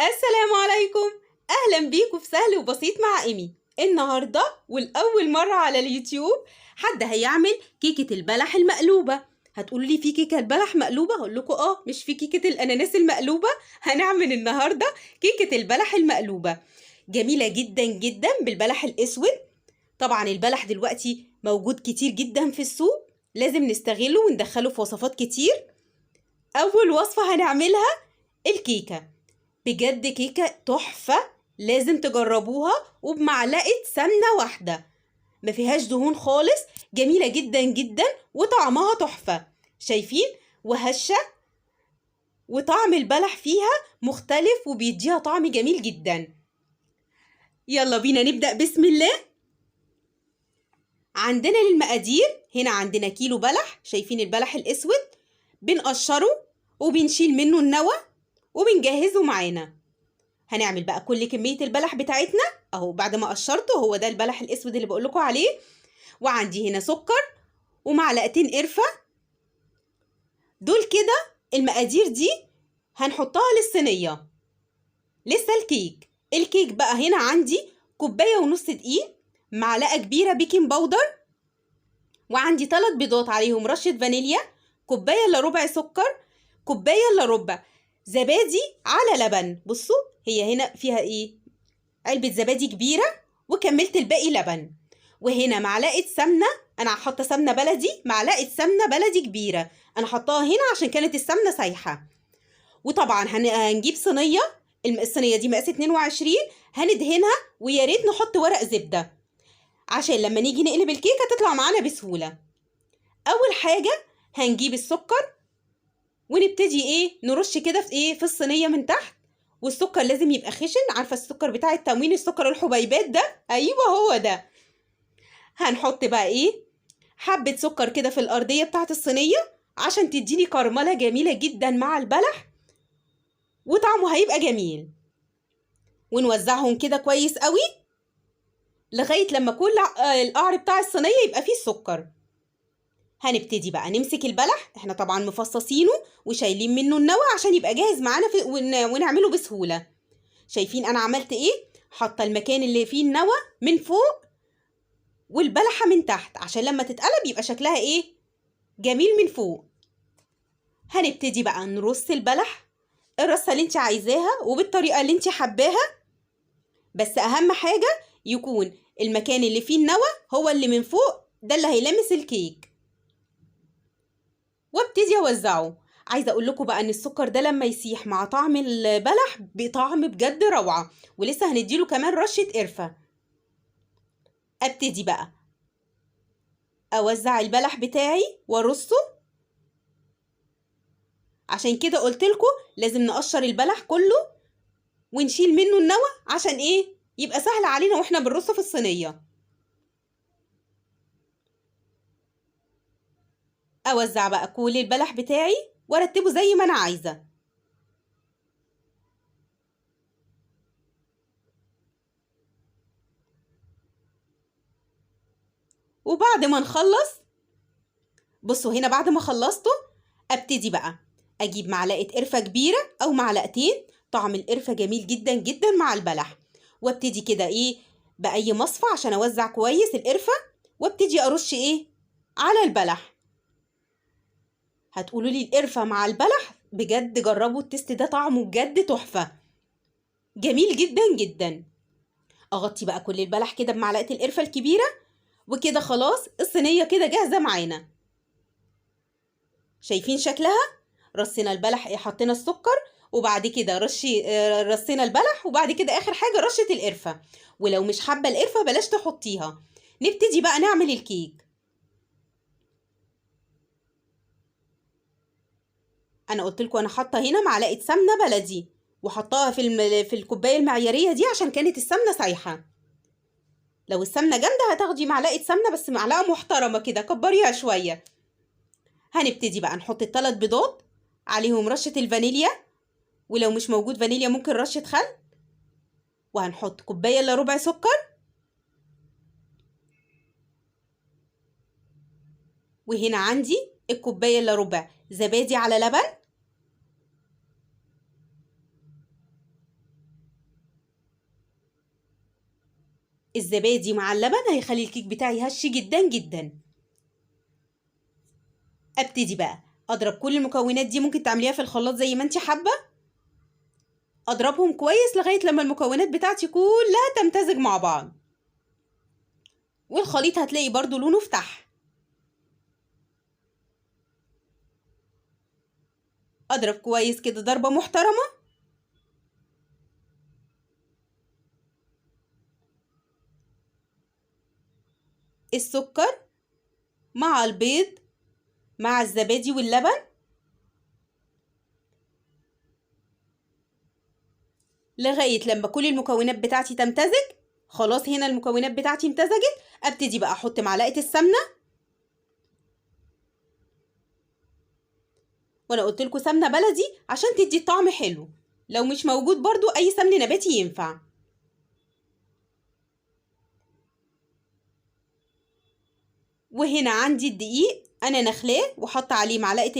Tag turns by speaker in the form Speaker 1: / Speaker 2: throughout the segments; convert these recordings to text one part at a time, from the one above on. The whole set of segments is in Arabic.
Speaker 1: السلام عليكم. اهلا بيكم في سهل وبسيط مع ايمي. النهارده والاول مره على اليوتيوب حد هيعمل كيكه البلح المقلوبه. هتقولوا لي في كيكه البلح مقلوبه؟ هقول لكم مش في كيكه الاناناس المقلوبه. هنعمل النهارده كيكه البلح المقلوبه، جميله جدا جدا بالبلح الاسود. طبعا البلح دلوقتي موجود كتير جدا في السوق، لازم نستغله وندخله في وصفات كتير. اول وصفه هنعملها الكيكه، بجد كيكة تحفة، لازم تجربوها، وبمعلقة سمنة واحدة، ما فيهاش دهون خالص، جميلة جدا جدا وطعمها تحفة. شايفين؟ وهشة، وطعم البلح فيها مختلف وبيديها طعم جميل جدا. يلا بينا نبدأ بسم الله. عندنا للمقادير هنا عندنا كيلو بلح، شايفين البلح الأسود؟ بنقشره وبنشيل منه النوى وبنجهزه معانا. هنعمل بقى كل كمية البلح بتاعتنا اهو بعد ما قشرته، هو ده البلح الاسود اللي بقولكوا عليه. وعندي هنا سكر ومعلقتين قرفة. دول كده المقادير دي هنحطها للصينية. لسه الكيك بقى هنا عندي كوباية ونص دقيق، معلقة كبيرة بيكنج باودر، وعندي 3 بيضات عليهم رشة فانيليا، كوباية الا ربع سكر، كوباية الا ربع زبادي على لبن. بصوا هي هنا فيها ايه، علبة زبادي كبيرة، وكملت الباقي لبن. وهنا معلقة سمنة، أنا حاطة سمنة بلدي، معلقة سمنة بلدي كبيرة أنا حطاها هنا عشان كانت السمنة سايحة. وطبعا هنجيب صينية، الصينية دي مقاس 22، هندهنها، ويا ريت نحط ورق زبدة عشان لما نيجي نقلب الكيكة تطلع معانا بسهولة. أول حاجة هنجيب السكر ونبتدي نرش كده في الصينية من تحت. والسكر لازم يبقى خشن، عارفة السكر بتاع التموين، السكر الحبيبات ده، أيوة هو ده. هنحط بقى حبة سكر كده في الأرضية بتاعت الصينية عشان تديني كرملة جميلة جدا مع البلح، وطعمه هيبقى جميل. ونوزعهم كده كويس قوي لغاية لما كل القعر بتاع الصينية يبقى فيه السكر. هنبتدي بقى نمسك البلح، احنا طبعا مفصصينه وشايلين منه النوى عشان يبقى جاهز معانا ونعمله بسهولة. شايفين انا عملت حاطه المكان اللي فيه النوى من فوق والبلحة من تحت عشان لما تتقلب يبقى شكلها جميل من فوق. هنبتدي بقى نرص البلح الرصة اللي انت عايزاها وبالطريقة اللي انت حباها، بس اهم حاجة يكون المكان اللي فيه النوى هو اللي من فوق، ده اللي هيلمس الكيك. وابتدي اوزعه. عايزه اقول لكم بقى ان السكر ده لما يسيح مع طعم البلح بطعم بجد روعه، ولسه هنديله كمان رشه قرفه. ابتدي بقى اوزع البلح بتاعي وارصه، عشان كده قلت لكم لازم نقشر البلح كله ونشيل منه النوى عشان يبقى سهل علينا واحنا بنرصه في الصينيه. اوزع بقى كل البلح بتاعي وارتبه زي ما انا عايزه. وبعد ما نخلص، بصوا هنا بعد ما خلصته ابتدي بقى اجيب معلقه قرفه كبيره او معلقتين، طعم القرفه جميل جدا جدا مع البلح. وابتدي كده باي مصفى عشان اوزع كويس القرفه، وابتدي ارش على البلح. هتقولوا لي القرفه مع البلح بجد جربوا التست ده، طعمه بجد تحفه، جميل جدا جدا. اغطي بقى كل البلح كده بمعلقه القرفه الكبيره، وكده خلاص الصينيه كده جاهزه معانا. شايفين شكلها؟ رصينا البلح حطينا السكر، وبعد كده رصينا البلح، وبعد كده اخر حاجه رشه القرفه. ولو مش حابه القرفه بلاش تحطيها. نبتدي بقى نعمل الكيك. انا قلت لكم انا حاطه هنا معلقه سمنه بلدي، وحطاها في الكوبايه المعياريه دي عشان كانت السمنه سايحه. لو السمنه جامده هتاخدي معلقه سمنه، بس معلقه محترمه كده، كبريها شويه. هنبتدي بقى نحط ال3 بيضات عليهم رشه الفانيليا، ولو مش موجود فانيليا ممكن رشه خل. وهنحط كوبايه الا ربع سكر، وهنا عندي الكوبايه الا ربع زبادي على لبن. الزبادي مع اللبن هيخلي الكيك بتاعي هش جدا جدا. ابتدي بقى اضرب كل المكونات دي، ممكن تعمليها في الخلاط زي ما انت حابه. اضربهم كويس لغايه لما المكونات بتاعتي كلها تمتزج مع بعض، والخليط هتلاقي برضو لونه فتح. اضرب كويس كده ضربه محترمه. السكر مع البيض مع الزبادي واللبن لغاية لما كل المكونات بتاعتي تمتزج. خلاص هنا المكونات بتاعتي امتزجت. ابتدي بقى احط معلقة السمنة، وانا قلت لكم سمنة بلدي عشان تدي طعم حلو، لو مش موجود برضو اي سمن نباتي ينفع. وهنا عندي الدقيق انا نخلاه وحط عليه معلقة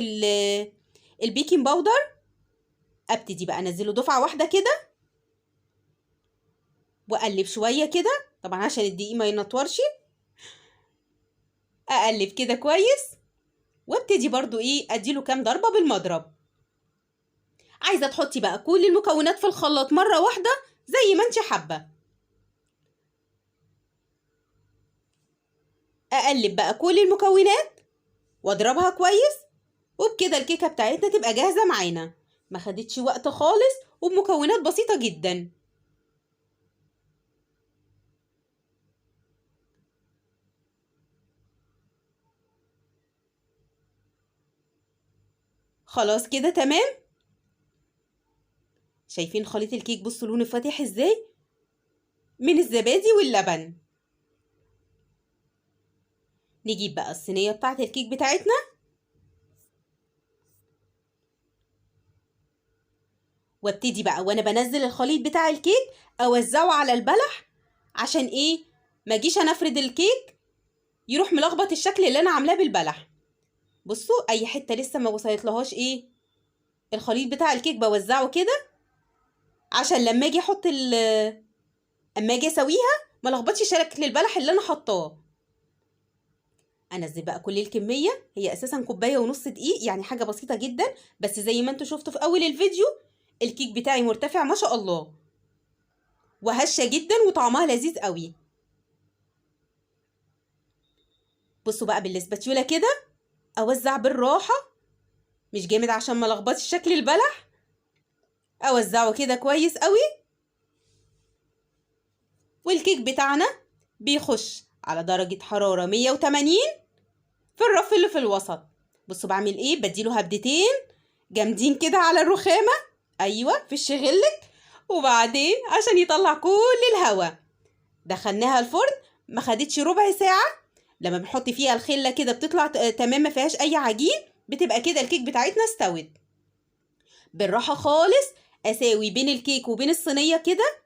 Speaker 1: البيكنج باودر. ابتدي بقى انزله دفعة واحدة كده واقلب شوية كده، طبعا عشان الدقيق ما ينطورش. اقلب كده كويس وابتدي برضو اديله كام ضربة بالمضرب. عايزة تحطي بقى كل المكونات في الخلاط مرة واحدة زي ما انت حابة. اقلب بقى كل المكونات واضربها كويس، وبكده الكيكة بتاعتنا تبقى جاهزة معانا، ما خدتش وقت خالص وبمكونات بسيطة جدا. خلاص كده تمام. شايفين خليط الكيك؟ بصوا لونه فاتح ازاي من الزبادي واللبن. نجيب بقى الصينية بتاعت الكيك بتاعتنا، وابتدي بقى وانا بنزل الخليط بتاع الكيك اوزعه على البلح، عشان ما اجيش انا افرد الكيك يروح ملخبط الشكل اللي انا عاملاه بالبلح. بصوا اي حته لسه ما وصلتلهاش الخليط بتاع الكيك بوزعه كده، عشان لما اجي احط اما اجي اسويها ما لخبطش شكل البلح اللي انا حطاه. انزل بقى كل الكميه، هي اساسا كوبايه ونص دقيق، يعني حاجه بسيطه جدا، بس زي ما انتوا شفتوا في اول الفيديو الكيك بتاعي مرتفع ما شاء الله، وهشه جدا وطعمها لذيذ قوي. بصوا بقى بالسباتيولا كده اوزع بالراحه، مش جامد عشان ما لخبطش شكل البلح. اوزعه كده كويس قوي، والكيك بتاعنا بيخش على درجه حراره 180 في الرف اللي في الوسط. بصوا بعمل بديله هبدتين جامدين كده على الرخامه، ايوه في الشغلك، وبعدين عشان يطلع كل الهواء دخلناها الفرن. ما خدتش ربع ساعه، لما بنحط فيها الخله كده بتطلع تمام، ما فيهاش اي عجين، بتبقى كده الكيك بتاعتنا استوت. بالراحه خالص اساوي بين الكيك وبين الصينيه كده،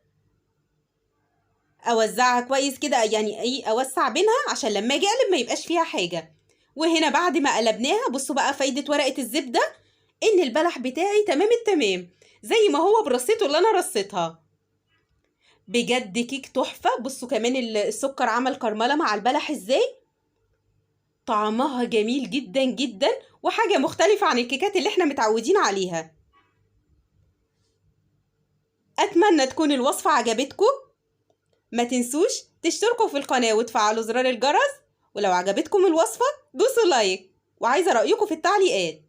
Speaker 1: اوزعها كويس كده، يعني اوسع بينها عشان لما اجي اقلب ما يبقاش فيها حاجه. وهنا بعد ما قلبناها بصوا بقى فايده ورقه الزبده، ان البلح بتاعي تمام التمام زي ما هو برصيته اللي انا رصيتها. بجد كيك تحفه. بصوا كمان السكر عمل كرمله مع البلح ازاي، طعمها جميل جدا جدا، وحاجه مختلفه عن الكيكات اللي احنا متعودين عليها. اتمنى تكون الوصفه عجبتكم. ما تنسوش تشتركوا في القناه وتفعلوا زرار الجرس، ولو عجبتكم الوصفه دوسوا لايك، وعايزه رايكم في التعليقات.